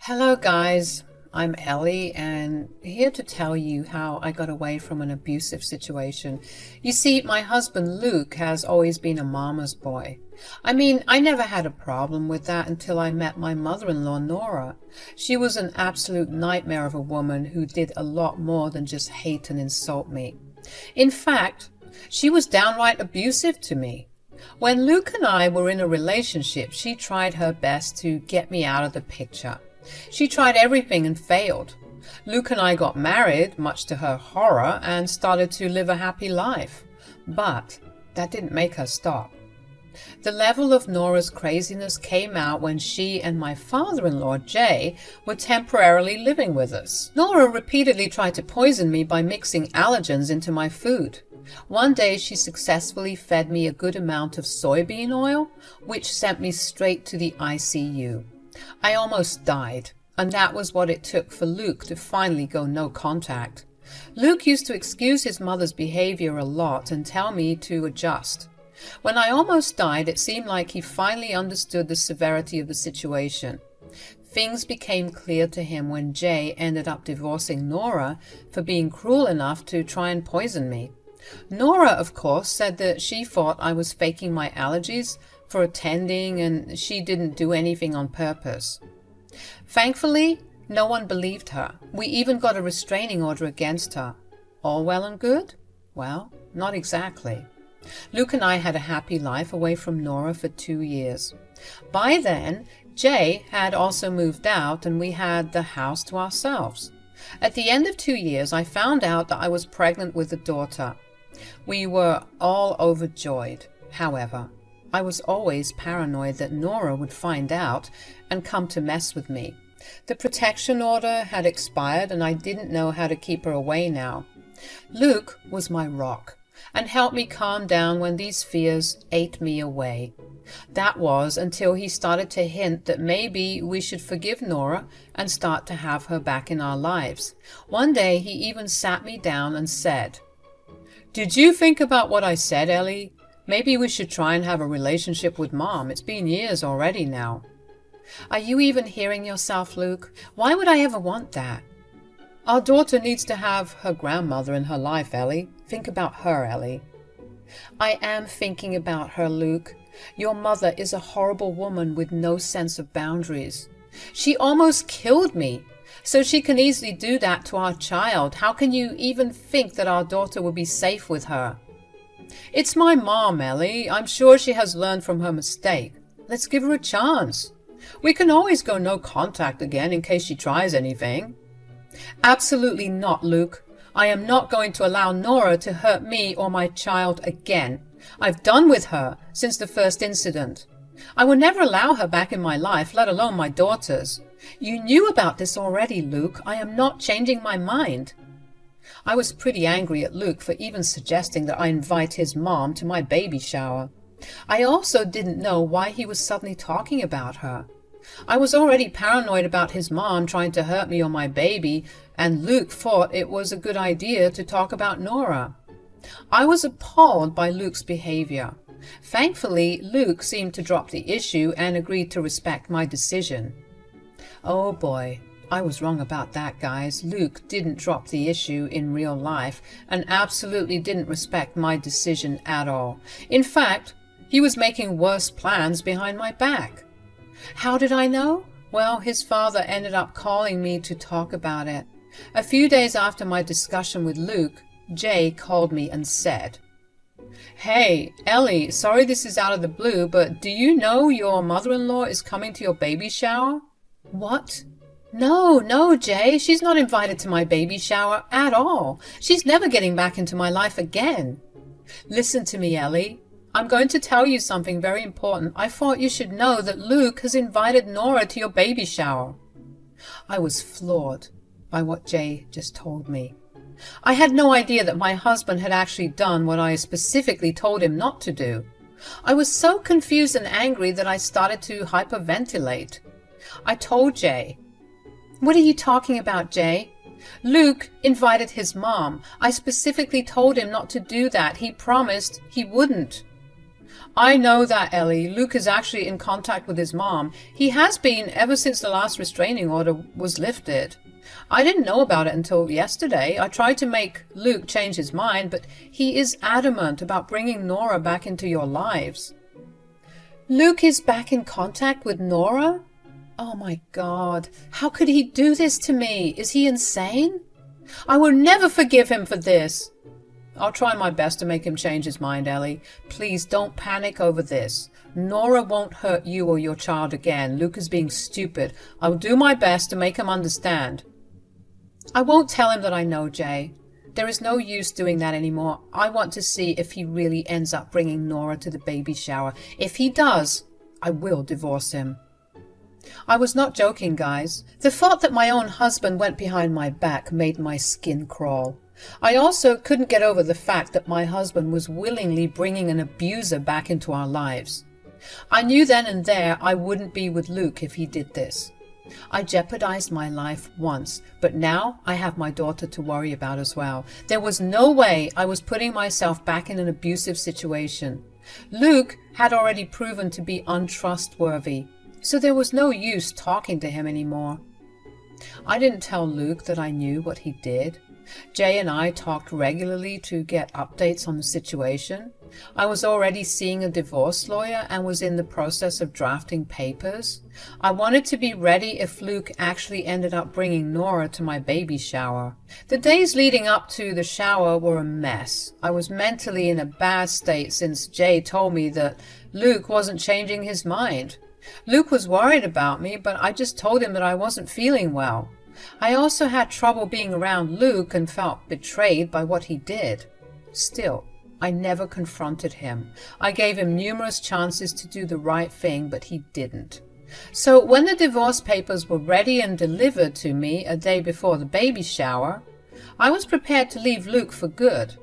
Hello guys, I'm Ellie and here to tell you how I got away from an abusive situation. You see, my husband Luke has always been a mama's boy. I never had a problem with that until I met my mother-in-law Nora. She was an absolute nightmare of a woman who did a lot more than just hate and insult me. In fact, she was downright abusive to me. When Luke and I were in a relationship, she tried her best to get me out of the picture. She tried everything and failed. Luke and I got married, much to her horror, and started to live a happy life. But that didn't make her stop. The level of Nora's craziness came out when she and my father-in-law, Jay, were temporarily living with us. Nora repeatedly tried to poison me by mixing allergens into my food. One day she successfully fed me a good amount of soybean oil, which sent me straight to the ICU. I almost died, and that was what it took for Luke to finally go no contact. Luke used to excuse his mother's behavior a lot and tell me to adjust. When I almost died, it seemed like he finally understood the severity of the situation. Things became clear to him when Jay ended up divorcing Nora for being cruel enough to try and poison me. Nora, of course, said that she thought I was faking my allergies for attending and she didn't do anything on purpose. Thankfully, no one believed her. We even got a restraining order against her. All well and good? Well, not exactly. Luke and I had a happy life away from Nora for 2 years. By then, Jay had also moved out and we had the house to ourselves. At the end of 2 years, I found out that I was pregnant with a daughter. We were all overjoyed. However, I was always paranoid that Nora would find out and come to mess with me. The protection order had expired and I didn't know how to keep her away now. Luke was my rock and helped me calm down when these fears ate me away. That was until he started to hint that maybe we should forgive Nora and start to have her back in our lives. One day he even sat me down and said, "Did you think about what I said, Ellie? Maybe we should try and have a relationship with Mom. It's been years already now." Are you even hearing yourself, Luke? Why would I ever want that? Our daughter needs to have her grandmother in her life, Ellie. Think about her, Ellie. I am thinking about her, Luke. Your mother is a horrible woman with no sense of boundaries. She almost killed me. So she can easily do that to our child. How can you even think that our daughter would be safe with her? It's my mom, Ellie. I'm sure she has learned from her mistake. Let's give her a chance. We can always go no contact again in case she tries anything. Absolutely not, Luke. I am not going to allow Nora to hurt me or my child again. I've done with her since the first incident. I will never allow her back in my life, let alone my daughter's. You knew about this already, Luke. I am not changing my mind. I was pretty angry at Luke for even suggesting that I invite his mom to my baby shower. I also didn't know why he was suddenly talking about her. I was already paranoid about his mom trying to hurt me or my baby, and Luke thought it was a good idea to talk about Nora. I was appalled by Luke's behavior. Thankfully, Luke seemed to drop the issue and agreed to respect my decision. Oh boy, I was wrong about that, guys. Luke didn't drop the issue in real life and absolutely didn't respect my decision at all. In fact, he was making worse plans behind my back. How did I know? Well, his father ended up calling me to talk about it. A few days after my discussion with Luke, Jay called me and said, "Hey, Ellie, sorry this is out of the blue, but do you know your mother-in-law is coming to your baby shower?" What? No, Jay, she's not invited to my baby shower at all. She's never getting back into my life again. Listen to me, Ellie. I'm going to tell you something very important. I thought you should know that Luke has invited Nora to your baby shower. I was floored by what Jay just told me. I had no idea that my husband had actually done what I specifically told him not to do. I was so confused and angry that I started to hyperventilate. I told Jay. "What are you talking about, Jay? Luke invited his mom. I specifically told him not to do that. He promised he wouldn't." I know that, Ellie. Luke is actually in contact with his mom. He has been ever since the last restraining order was lifted. I didn't know about it until yesterday. I tried to make Luke change his mind, but he is adamant about bringing Nora back into your lives. Luke is back in contact with Nora? Oh my God, how could he do this to me? Is he insane? I will never forgive him for this. I'll try my best to make him change his mind, Ellie. Please don't panic over this. Nora won't hurt you or your child again. Luke is being stupid. I will do my best to make him understand. I won't tell him that I know, Jay. There is no use doing that anymore. I want to see if he really ends up bringing Nora to the baby shower. If he does, I will divorce him. I was not joking, guys. The thought that my own husband went behind my back made my skin crawl. I also couldn't get over the fact that my husband was willingly bringing an abuser back into our lives. I knew then and there I wouldn't be with Luke if he did this. I jeopardized my life once, but now I have my daughter to worry about as well. There was no way I was putting myself back in an abusive situation. Luke had already proven to be untrustworthy, so there was no use talking to him anymore. I didn't tell Luke that I knew what he did. Jay and I talked regularly to get updates on the situation. I was already seeing a divorce lawyer and was in the process of drafting papers. I wanted to be ready if Luke actually ended up bringing Nora to my baby shower. The days leading up to the shower were a mess. I was mentally in a bad state since Jay told me that Luke wasn't changing his mind. Luke was worried about me, but I just told him that I wasn't feeling well. I also had trouble being around Luke and felt betrayed by what he did. Still, I never confronted him. I gave him numerous chances to do the right thing, but he didn't. So when the divorce papers were ready and delivered to me a day before the baby shower, I was prepared to leave Luke for good.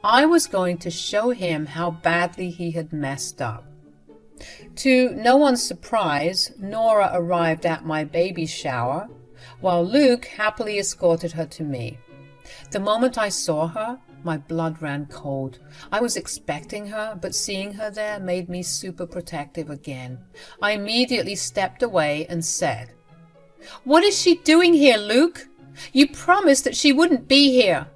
I was going to show him how badly he had messed up. To no one's surprise, Nora arrived at my baby shower, while Luke happily escorted her to me. The moment I saw her, my blood ran cold. I was expecting her, but seeing her there made me super protective again. I immediately stepped away and said, "What is she doing here, Luke? You promised that she wouldn't be here."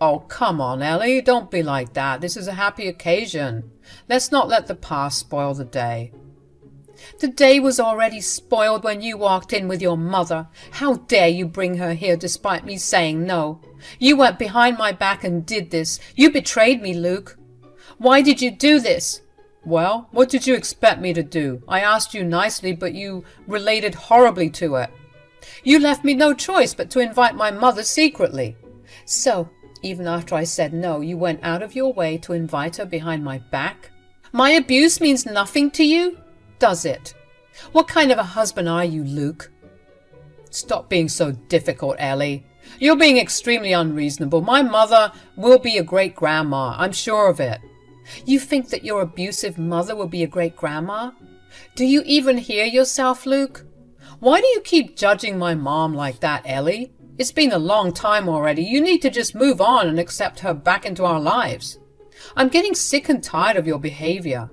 "Oh, come on, Ellie, don't be like that. This is a happy occasion. Let's not let the past spoil the day." "The day was already spoiled when you walked in with your mother. How dare you bring her here despite me saying no? You went behind my back and did this. You betrayed me, Luke. Why did you do this?" "Well, what did you expect me to do? I asked you nicely, but you related horribly to it." "You left me no choice but to invite my mother secretly." "So, even after I said no, you went out of your way to invite her behind my back? My abuse means nothing to you? Does it? What kind of a husband are you, Luke?" "Stop being so difficult, Ellie. You're being extremely unreasonable. My mother will be a great-grandma. I'm sure of it." "You think that your abusive mother will be a great-grandma? Do you even hear yourself, Luke? Why do you keep judging my mom like that, Ellie? It's been a long time already. You need to just move on and accept her back into our lives. I'm getting sick and tired of your behavior."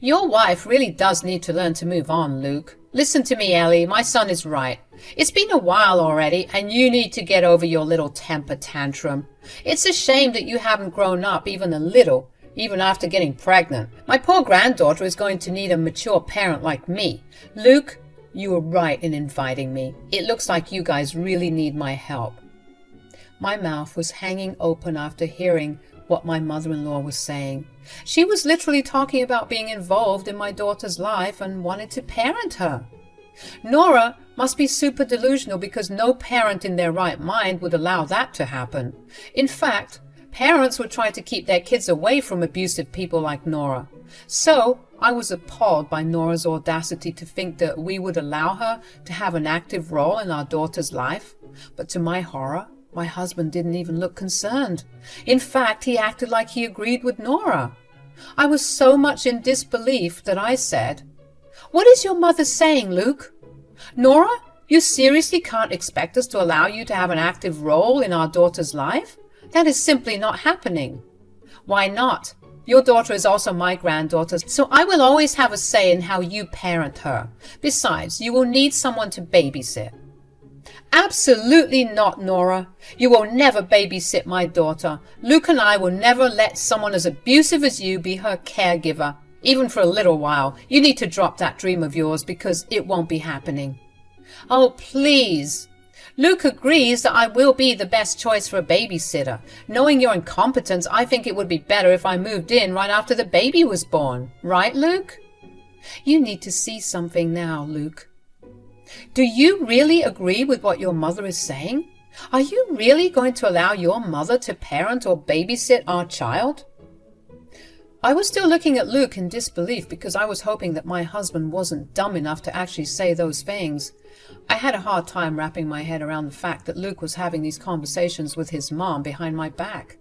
"Your wife really does need to learn to move on, Luke. Listen to me, Ellie. My son is right. It's been a while already, and you need to get over your little temper tantrum. It's a shame that you haven't grown up even a little, even after getting pregnant. My poor granddaughter is going to need a mature parent like me. Luke, you were right in inviting me. It looks like you guys really need my help." My mouth was hanging open after hearing what my mother-in-law was saying. She was literally talking about being involved in my daughter's life and wanted to parent her. Nora must be super delusional because no parent in their right mind would allow that to happen. In fact, parents would try to keep their kids away from abusive people like Nora. So I was appalled by Nora's audacity to think that we would allow her to have an active role in our daughter's life. But to my horror, my husband didn't even look concerned. In fact, he acted like he agreed with Nora. I was so much in disbelief that I said, "What is your mother saying, Luke? Nora, you seriously can't expect us to allow you to have an active role in our daughter's life? That is simply not happening." "Why not? Your daughter is also my granddaughter, so I will always have a say in how you parent her. Besides, you will need someone to babysit. Absolutely not, Nora. You will never babysit my daughter. Luke and I will never let someone as abusive as you be her caregiver, even for a little while. You need to drop that dream of yours because it won't be happening. Oh, please. Luke agrees that I will be the best choice for a babysitter. Knowing your incompetence, I think it would be better if I moved in right after the baby was born. Right, Luke? You need to see something now, Luke. Do you really agree with what your mother is saying? Are you really going to allow your mother to parent or babysit our child? I was still looking at Luke in disbelief because I was hoping that my husband wasn't dumb enough to actually say those things. I had a hard time wrapping my head around the fact that Luke was having these conversations with his mom behind my back.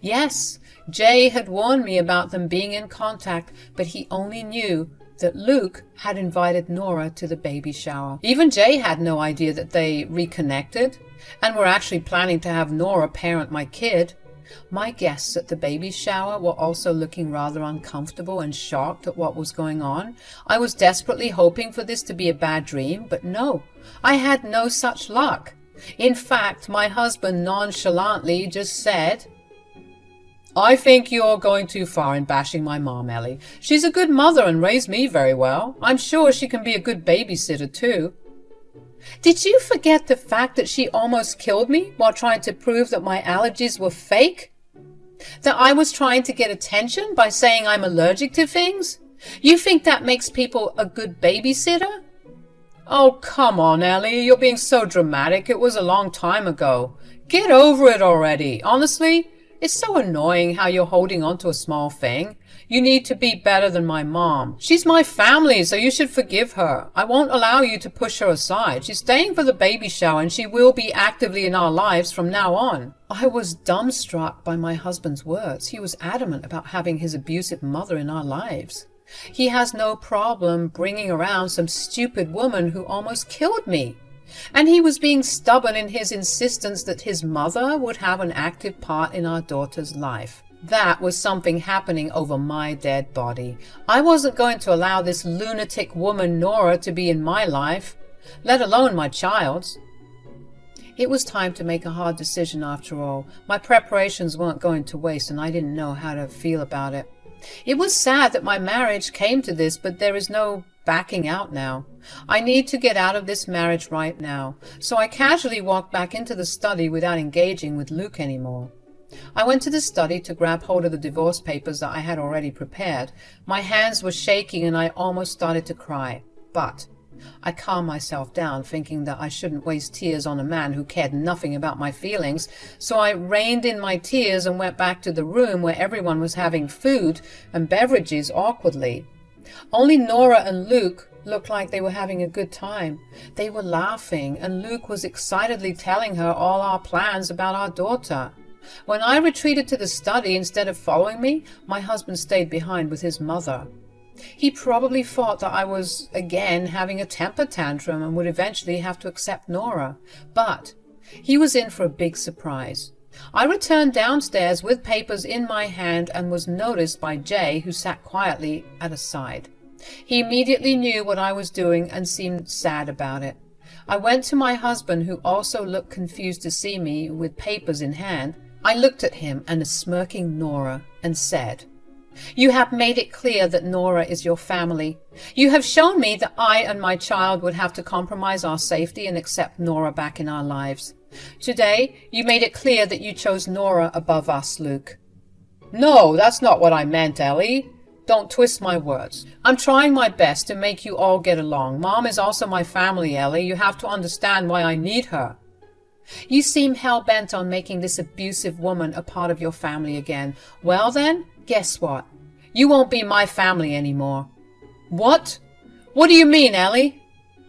Yes, Jay had warned me about them being in contact, but he only knew that Luke had invited Nora to the baby shower. Even Jay had no idea that they reconnected and were actually planning to have Nora parent my kid. My guests at the baby shower were also looking rather uncomfortable and shocked at what was going on. I was desperately hoping for this to be a bad dream, but no, I had no such luck. In fact, my husband nonchalantly just said, I think you're going too far in bashing my mom, Ellie. She's a good mother and raised me very well. I'm sure she can be a good babysitter too. Did you forget the fact that she almost killed me while trying to prove that my allergies were fake? That I was trying to get attention by saying I'm allergic to things? You think that makes people a good babysitter? Oh, come on, Ellie. You're being so dramatic. It was a long time ago. Get over it already. Honestly, it's so annoying how you're holding on to a small thing. You need to be better than my mom. She's my family, so you should forgive her. I won't allow you to push her aside. She's staying for the baby shower and she will be actively in our lives from now on. I was dumbstruck by my husband's words. He was adamant about having his abusive mother in our lives. He has no problem bringing around some stupid woman who almost killed me. And he was being stubborn in his insistence that his mother would have an active part in our daughter's life. That was something happening over my dead body. I wasn't going to allow this lunatic woman Nora to be in my life, let alone my child's. It was time to make a hard decision after all. My preparations weren't going to waste and I didn't know how to feel about it. It was sad that my marriage came to this, but there is no backing out now. I need to get out of this marriage right now. So I casually walked back into the study without engaging with Luke anymore. I went to the study to grab hold of the divorce papers that I had already prepared. My hands were shaking and I almost started to cry. But I calmed myself down, thinking that I shouldn't waste tears on a man who cared nothing about my feelings, so I reined in my tears and went back to the room where everyone was having food and beverages awkwardly. Only Nora and Luke looked like they were having a good time. They were laughing, and Luke was excitedly telling her all our plans about our daughter. When I retreated to the study instead of following me, my husband stayed behind with his mother. He probably thought that I was again having a temper tantrum and would eventually have to accept Nora. But he was in for a big surprise. I returned downstairs with papers in my hand and was noticed by Jay, who sat quietly at a side. He immediately knew what I was doing and seemed sad about it. I went to my husband, who also looked confused to see me with papers in hand. I looked at him and a smirking Nora and said, "You have made it clear that Nora is your family. You have shown me that I and my child would have to compromise our safety and accept Nora back in our lives. Today, you made it clear that you chose Nora above us, Luke." "No, that's not what I meant, Ellie. Don't twist my words. I'm trying my best to make you all get along. Mom is also my family, Ellie. You have to understand why I need her." "You seem hell-bent on making this abusive woman a part of your family again. Well then, guess what? You won't be my family anymore." "What? What do you mean, Ellie?"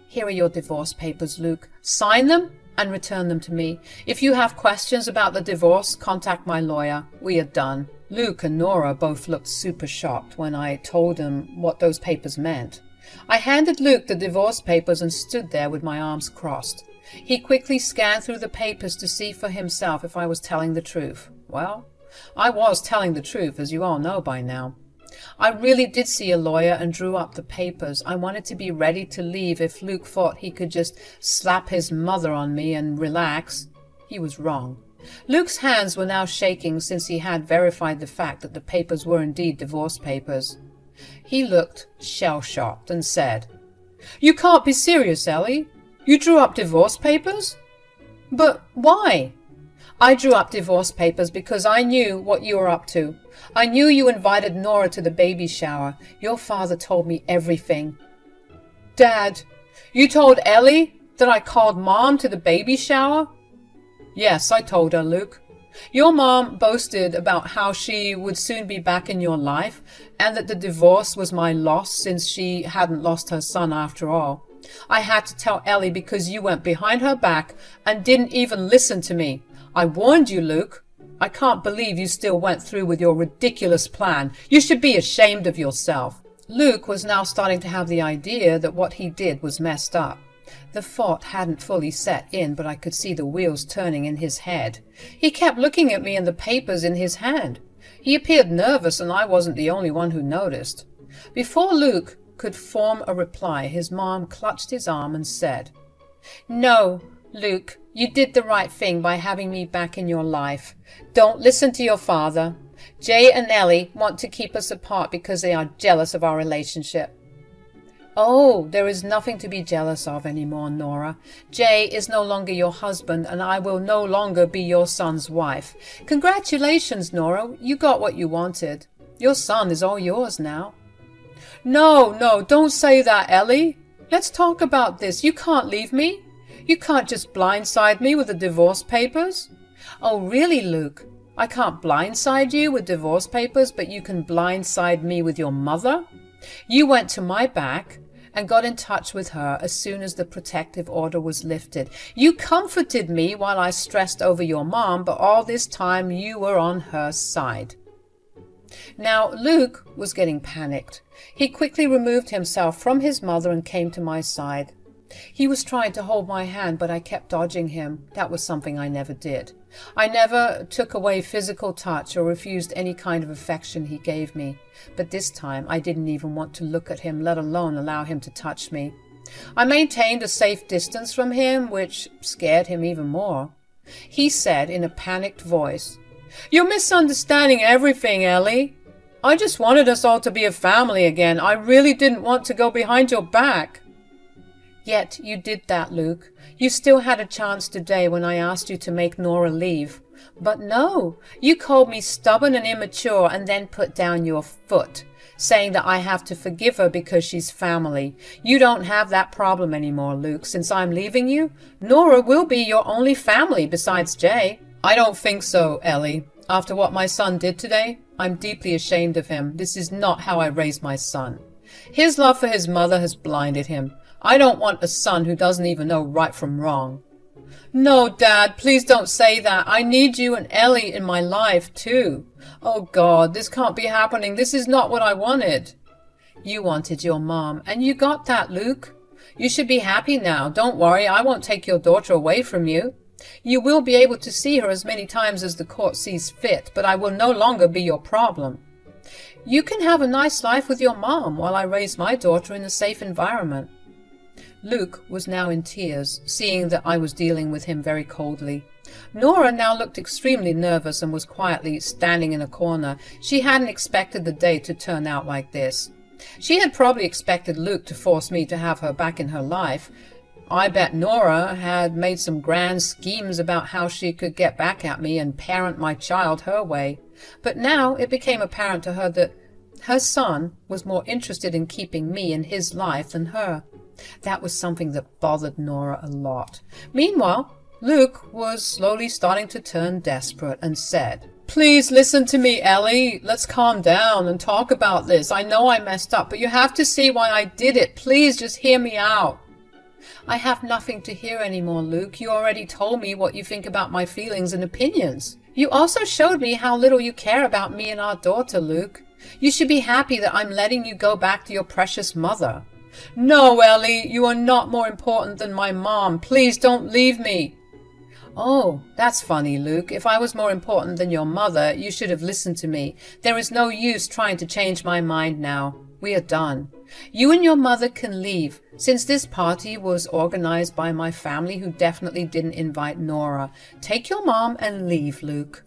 "Here are your divorce papers, Luke. Sign them and return them to me. If you have questions about the divorce, contact my lawyer. We are done." Luke and Nora both looked super shocked when I told them what those papers meant. I handed Luke the divorce papers and stood there with my arms crossed. He quickly scanned through the papers to see for himself if I was telling the truth. Well, I was telling the truth, as you all know by now. I really did see a lawyer and drew up the papers. I wanted to be ready to leave if Luke thought he could just slap his mother on me and relax. He was wrong. Luke's hands were now shaking since he had verified the fact that the papers were indeed divorce papers. He looked shell-shocked and said, "You can't be serious, Ellie. You drew up divorce papers?" "But why?" "I drew up divorce papers because I knew what you were up to. I knew you invited Nora to the baby shower. Your father told me everything." "Dad, you told Ellie that I called Mom to the baby shower?" "Yes, I told her, Luke. Your mom boasted about how she would soon be back in your life and that the divorce was my loss since she hadn't lost her son after all. I had to tell Ellie because you went behind her back and didn't even listen to me. I warned you, Luke. I can't believe you still went through with your ridiculous plan. You should be ashamed of yourself." Luke was now starting to have the idea that what he did was messed up. The thought hadn't fully set in, but I could see the wheels turning in his head. He kept looking at me and the papers in his hand. He appeared nervous, and I wasn't the only one who noticed. Before Luke could form a reply, his mom clutched his arm and said, "No, Luke, you did the right thing by having me back in your life. Don't listen to your father. Jay and Ellie want to keep us apart because they are jealous of our relationship." "Oh, there is nothing to be jealous of anymore, Nora. Jay is no longer your husband, and I will no longer be your son's wife. Congratulations, Nora. You got what you wanted. Your son is all yours now." No, don't say that, Ellie. Let's talk about this. You can't leave me. You can't just blindside me with the divorce papers." "Oh, really, Luke? I can't blindside you with divorce papers, but you can blindside me with your mother? You went to my back and got in touch with her as soon as the protective order was lifted. You comforted me while I stressed over your mom, but all this time you were on her side." Now, Luke was getting panicked. He quickly removed himself from his mother and came to my side. He was trying to hold my hand, but I kept dodging him. That was something I never did. I never took away physical touch or refused any kind of affection he gave me. But this time I didn't even want to look at him, let alone allow him to touch me. I maintained a safe distance from him, which scared him even more. He said in a panicked voice, "You're misunderstanding everything, Ellie. I just wanted us all to be a family again. I really didn't want to go behind your back." "Yet you did that, Luke. You still had a chance today when I asked you to make Nora leave. But no, you called me stubborn and immature and then put down your foot, saying that I have to forgive her because she's family. You don't have that problem anymore, Luke. Since I'm leaving you, Nora will be your only family besides Jay." "I don't think so, Ellie. After what my son did today, I'm deeply ashamed of him. This is not how I raised my son. His love for his mother has blinded him. I don't want a son who doesn't even know right from wrong." "No, Dad, please don't say that. I need you and Ellie in my life, too. Oh, God, this can't be happening. This is not what I wanted." "You wanted your mom, and you got that, Luke. You should be happy now. Don't worry, I won't take your daughter away from you. You will be able to see her as many times as the court sees fit, but I will no longer be your problem. You can have a nice life with your mom while I raise my daughter in a safe environment." Luke was now in tears, seeing that I was dealing with him very coldly. Nora now looked extremely nervous and was quietly standing in a corner. She hadn't expected the day to turn out like this. She had probably expected Luke to force me to have her back in her life. I bet Nora had made some grand schemes about how she could get back at me and parent my child her way. But now it became apparent to her that her son was more interested in keeping me in his life than her. That was something that bothered Nora a lot. Meanwhile, Luke was slowly starting to turn desperate and said, "Please listen to me, Ellie. Let's calm down and talk about this. I know I messed up, but you have to see why I did it. Please just hear me out." "I have nothing to hear anymore, Luke. You already told me what you think about my feelings and opinions. You also showed me how little you care about me and our daughter, Luke. You should be happy that I'm letting you go back to your precious mother." "No, Ellie, you are not more important than my mom. Please don't leave me." Oh, that's funny, Luke. If I was more important than your mother, you should have listened to me. There is no use trying to change my mind now. We are done. You and your mother can leave, since this party was organized by my family who definitely didn't invite Nora. Take your mom and leave, Luke.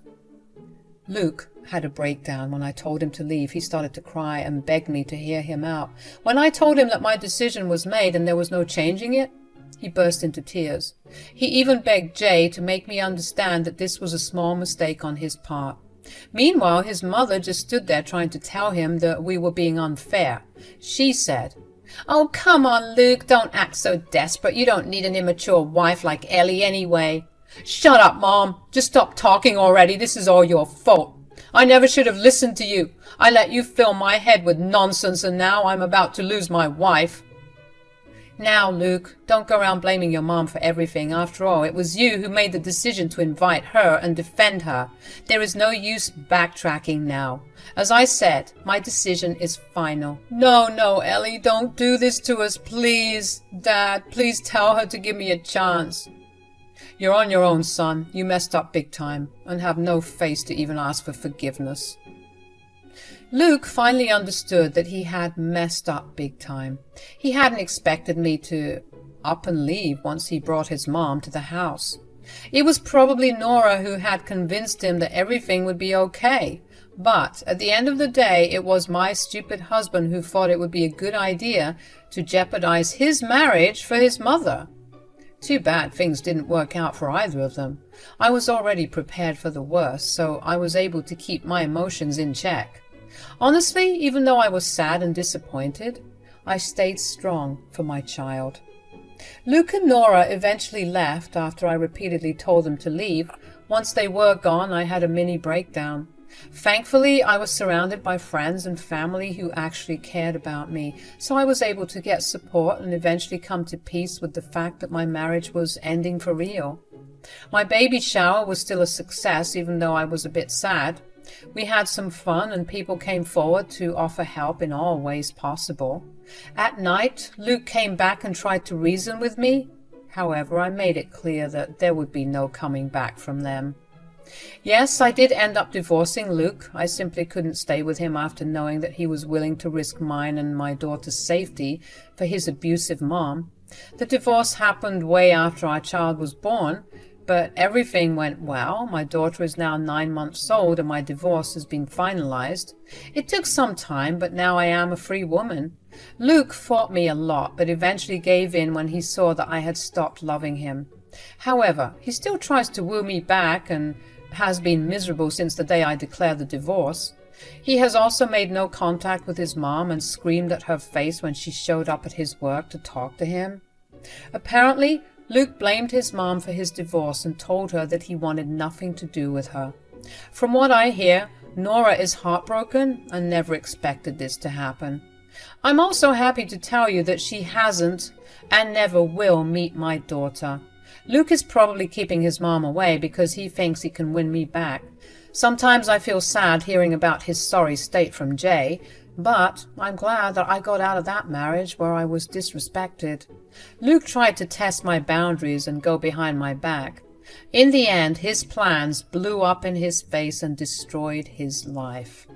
Luke had a breakdown when I told him to leave. He started to cry and begged me to hear him out. When I told him that my decision was made and there was no changing it, he burst into tears. He even begged Jay to make me understand that this was a small mistake on his part. Meanwhile, his mother just stood there trying to tell him that we were being unfair. She said, "Oh, come on, Luke, don't act so desperate. You don't need an immature wife like Ellie anyway." "Shut up, Mom. Just stop talking already. This is all your fault. I never should have listened to you. I let you fill my head with nonsense, and now I'm about to lose my wife." "Now, Luke, don't go around blaming your mom for everything. After all, it was you who made the decision to invite her and defend her. There is no use backtracking now. As I said, my decision is final." "No, Ellie, don't do this to us, please. Dad, please tell her to give me a chance." "You're on your own, son. You messed up big time and have no face to even ask for forgiveness." Luke finally understood that he had messed up big time. He hadn't expected me to up and leave once he brought his mom to the house. It was probably Nora who had convinced him that everything would be okay. But at the end of the day, it was my stupid husband who thought it would be a good idea to jeopardize his marriage for his mother. Too bad things didn't work out for either of them. I was already prepared for the worst, so I was able to keep my emotions in check. Honestly, even though I was sad and disappointed, I stayed strong for my child. Luke and Nora eventually left after I repeatedly told them to leave. Once they were gone, I had a mini breakdown. Thankfully, I was surrounded by friends and family who actually cared about me, so I was able to get support and eventually come to peace with the fact that my marriage was ending for real. My baby shower was still a success, even though I was a bit sad. We had some fun and people came forward to offer help in all ways possible. At night, Luke came back and tried to reason with me. However, I made it clear that there would be no coming back from them. Yes, I did end up divorcing Luke. I simply couldn't stay with him after knowing that he was willing to risk mine and my daughter's safety for his abusive mom. The divorce happened way after our child was born, but everything went well. My daughter is now 9 months old and my divorce has been finalized. It took some time, but now I am a free woman. Luke fought me a lot, but eventually gave in when he saw that I had stopped loving him. However, he still tries to woo me back and has been miserable since the day I declared the divorce. He has also made no contact with his mom and screamed at her face when she showed up at his work to talk to him. Apparently, Luke blamed his mom for his divorce and told her that he wanted nothing to do with her. From what I hear, Nora is heartbroken and never expected this to happen. I'm also happy to tell you that she hasn't and never will meet my daughter. Luke is probably keeping his mom away because he thinks he can win me back. Sometimes I feel sad hearing about his sorry state from Jay, but I'm glad that I got out of that marriage where I was disrespected. Luke tried to test my boundaries and go behind my back. In the end, his plans blew up in his face and destroyed his life.